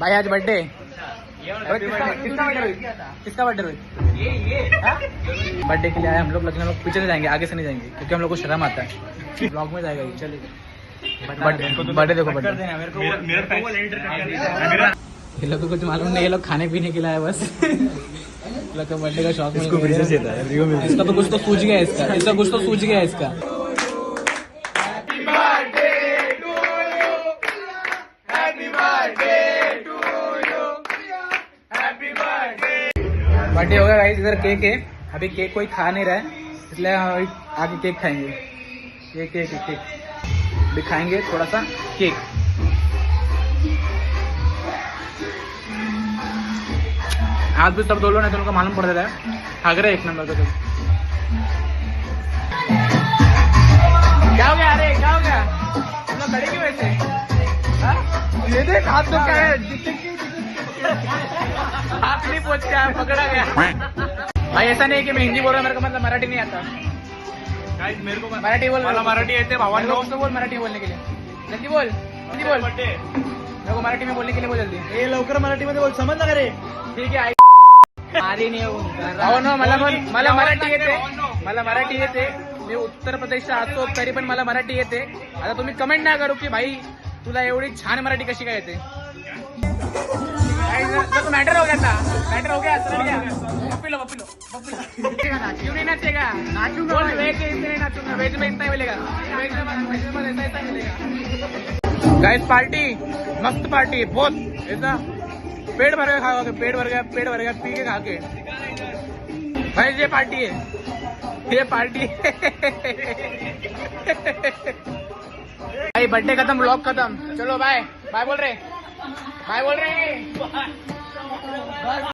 भाई आज बर्थडे किसका बर्थडे रोहित? बर्थडे के लिए आए हम लोग, लेकिन हम लोग पीछे से जाएंगे, आगे से नहीं जाएंगे क्योंकि हम लोग को शर्म आता है। ब्लॉग में जाएगा ये, चलिए बर्थडे देखो बर्थडे। ये लोग को कुछ मालूम नहीं, ये लोग खाने पीने के लिए आए बस। लोग का बर्थडे का शौक इसको इसका तो कुछ तो सूझ गया, इसका कुछ तो सूझ गया इसका। बर्थडे होगा गाइस, इधर केक है, अभी केक कोई खा नहीं रहा है इसलिए हम आगे केक खाएंगे। ये केक अभी खाएंगे थोड़ा सा केक। आज भी सब दोनों नहीं तो उनको मालूम पड़ जाता है, भाग रहे एक नंबर का। तो क्या हो गया? अरे क्या हो गया? तुम लोग खड़े क्यों वैसे? ये देख हाथ तो क्या है, हाथ नहीं पहुंच गया, पकड़ा गया। भाई ऐसा नहीं है कि मैं हिंदी बोल रहा हूँ, मेरे को मतलब मराठी नहीं आता। मेरे को मराठी बोल, मराठी येते भावांनो, तो बोल मराठी बोलने के लिए। जल्दी बोल, जल्दी बोल, मेरे को मराठी में बोलने के लिए बोल जल्दी। हे लवकर मराठीमध्ये बोल, समजलं का रे? ठीक आहे। अरे नाही मला मराठी येते, मला मराठी येते। मी उत्तर प्रदेशचा असतो तरी पण मला मराठी येते। आता तुम्ही कमेंट ना करू की भाई तुला एवढी छान मराठी कशी काय येते। मैटर हो गया था, मैटर हो गया। पप्पीलो पप्पीलो क्यों नहीं नाचेगा? नाचूंगा, वेज में नाचूंगा, वेज में इतना ही मिलेगा, वेज में ऐसा मिलेगा। गाइस पार्टी मस्त पार्टी है, बहुत ऐसा पेट भर गया, खा के पेट भर गया पी के खा के। भाई ये पार्टी है, ये पार्टी है। भाई बर्थडे खत्म, व्लॉग खत्म, चलो बाय बाय बोल रहे, बाय बोल रहे हैं।